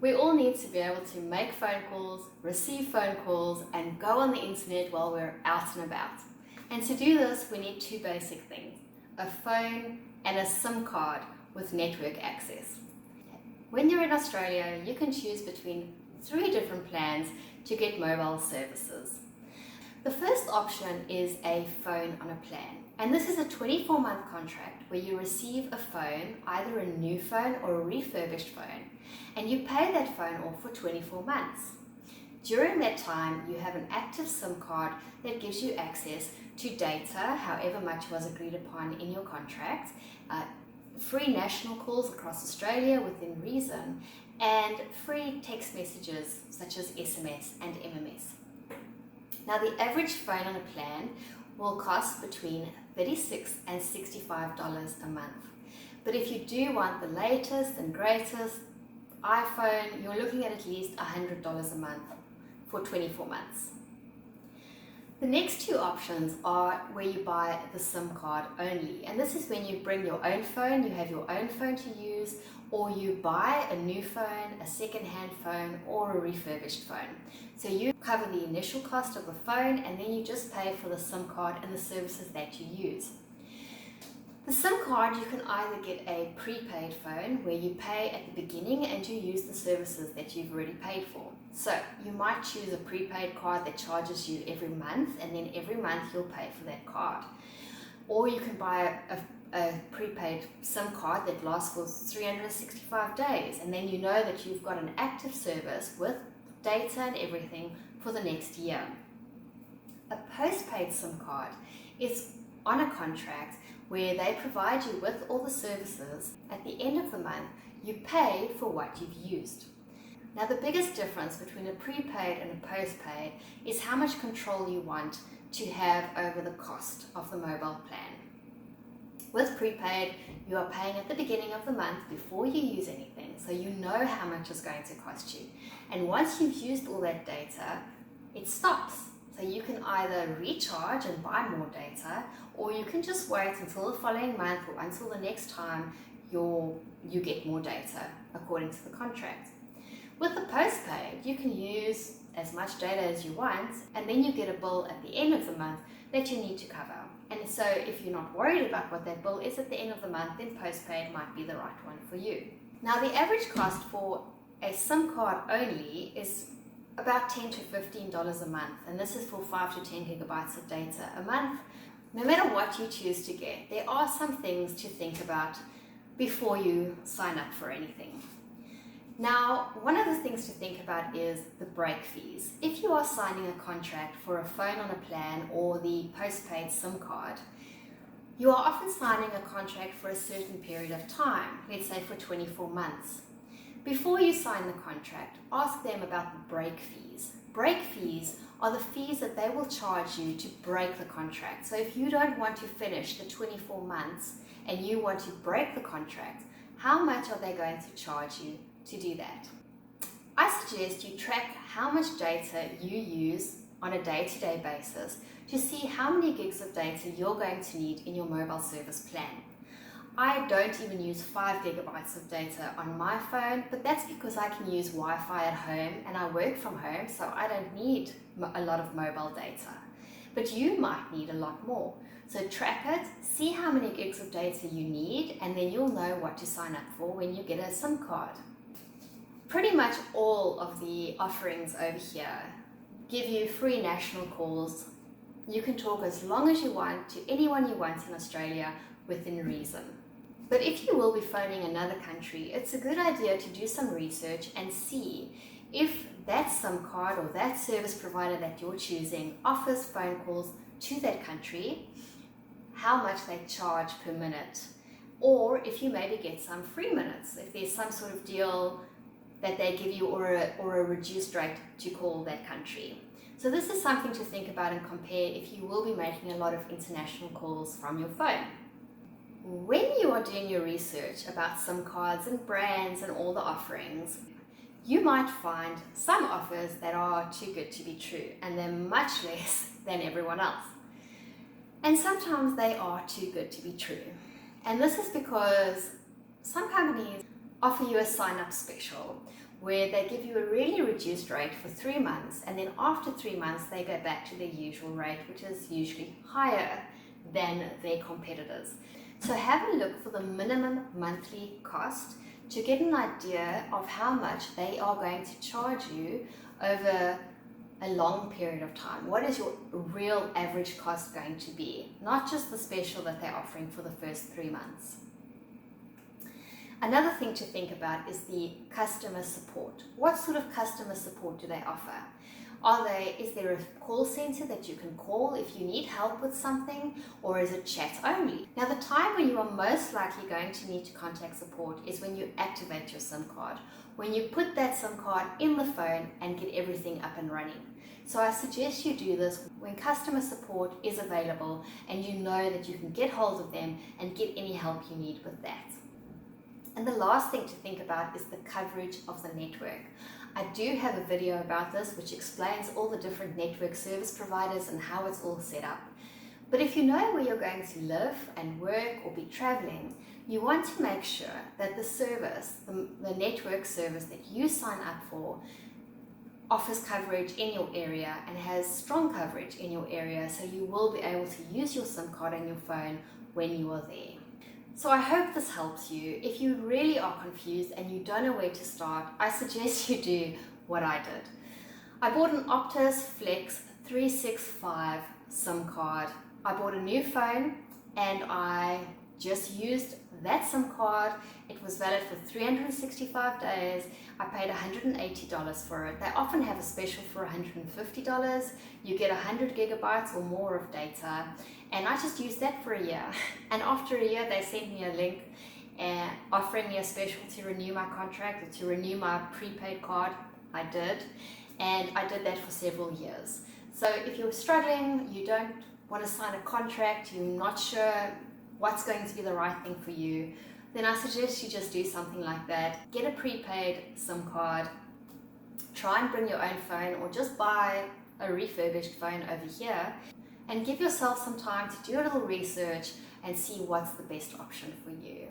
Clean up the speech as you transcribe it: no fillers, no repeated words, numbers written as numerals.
We all need to be able to make phone calls, receive phone calls, and go on the internet while we're out and about. And to do this, we need two basic things: a phone and a SIM card with network access. When you're in Australia, you can choose between 3 different plans to get mobile services. The first option is a phone on a plan, and this is a 24-month contract where you receive a phone, either a new phone or a refurbished phone, and you pay that phone off for 24 months. During that time, you have an active SIM card that gives you access to data, however much was agreed upon in your contract, free national calls across Australia within reason, and free text messages such as SMS and MMS. Now, the average phone on a plan will cost between $36 and $65 a month. But if you do want the latest and greatest iPhone, you're looking at least $100 a month for 24 months. The next two options are where you buy the SIM card only, and this is when you bring your own phone, you have your own phone to use, or you buy a new phone, a second-hand phone, or a refurbished phone. So you cover the initial cost of the phone, and then you just pay for the SIM card and the services that you use. The SIM card, you can either get a prepaid phone where you pay at the beginning and you use the services that you've already paid for. So you might choose a prepaid card that charges you every month, and then every month you'll pay for that card. Or you can buy a prepaid SIM card that lasts for 365 days, and then you know that you've got an active service with data and everything for the next year. A postpaid SIM card is on a contract where they provide you with all the services. At the end of the month, you pay for what you've used. Now, the biggest difference between a prepaid and a postpaid is how much control you want to have over the cost of the mobile plan. With prepaid, you are paying at the beginning of the month before you use anything, so you know how much it's going to cost you. And once you've used all that data, it stops. So you can either recharge and buy more data, or you can just wait until the following month or until the next time you get more data according to the contract. With the postpaid, you can use as much data as you want, and then you get a bill at the end of the month that you need to cover. And so if you're not worried about what that bill is at the end of the month, then postpaid might be the right one for you. Now, the average cost for a SIM card only is about $10 to $15 a month, and this is for 5 to 10 gigabytes of data a month. No matter what you choose to get, there are some things to think about before you sign up for anything. Now, one of the things to think about is the break fees. If you are signing a contract for a phone on a plan or the postpaid SIM card, you are often signing a contract for a certain period of time, let's say for 24 months. Before you sign the contract, ask them about the break fees. Break fees are the fees that they will charge you to break the contract. So if you don't want to finish the 24 months and you want to break the contract, how much are they going to charge you to do that? I suggest you track how much data you use on a day-to-day basis to see how many gigs of data you're going to need in your mobile service plan. I don't even use 5 gigabytes of data on my phone, but that's because I can use Wi-Fi at home and I work from home, so I don't need a lot of mobile data. But you might need a lot more. So track it, see how many gigs of data you need, and then you'll know what to sign up for when you get a SIM card. Pretty much all of the offerings over here give you free national calls. You can talk as long as you want to anyone you want in Australia within reason. But if you will be phoning another country, it's a good idea to do some research and see if that SIM card or that service provider that you're choosing offers phone calls to that country, how much they charge per minute, or if you maybe get some free minutes, if there's some sort of deal that they give you or a reduced rate to call that country. So this is something to think about and compare if you will be making a lot of international calls from your phone. When you are doing your research about SIM cards and brands and all the offerings, you might find some offers that are too good to be true, and they're much less than everyone else. And sometimes they are too good to be true. And this is because some companies offer you a sign-up special where they give you a really reduced rate for 3 months, and then after 3 months they go back to their usual rate, which is usually higher than their competitors. So have a look for the minimum monthly cost to get an idea of how much they are going to charge you over a long period of time. What is your real average cost going to be? Not just the special that they're offering for the first 3 months. Another thing to think about is the customer support. What sort of customer support do they offer? Is there a call center that you can call if you need help with something, or is it chat only? Now, the time when you are most likely going to need to contact support is when you activate your SIM card, when you put that SIM card in the phone and get everything up and running. So I suggest you do this when customer support is available and you know that you can get hold of them and get any help you need with that. And the last thing to think about is the coverage of the network. I do have a video about this which explains all the different network service providers and how it's all set up. But if you know where you're going to live and work or be traveling, you want to make sure that the service, the network service that you sign up for, offers coverage in your area and has strong coverage in your area, so you will be able to use your SIM card on your phone when you are there. So I hope this helps you. If you really are confused and you don't know where to start, I suggest you do what I did. I bought an Optus Flex 365 SIM card. I bought a new phone and I just used that SIM card. It was valid for 365 days. I paid $180 for it. They often have a special for $150. You get 100 gigabytes or more of data. And I just used that for a year. And after a year, they sent me a link offering me a special to renew my contract or to renew my prepaid card. I did. And I did that for several years. So if you're struggling, you don't want to sign a contract, you're not sure what's going to be the right thing for you, then I suggest you just do something like that. Get a prepaid SIM card, try and bring your own phone or just buy a refurbished phone over here, and give yourself some time to do a little research and see what's the best option for you.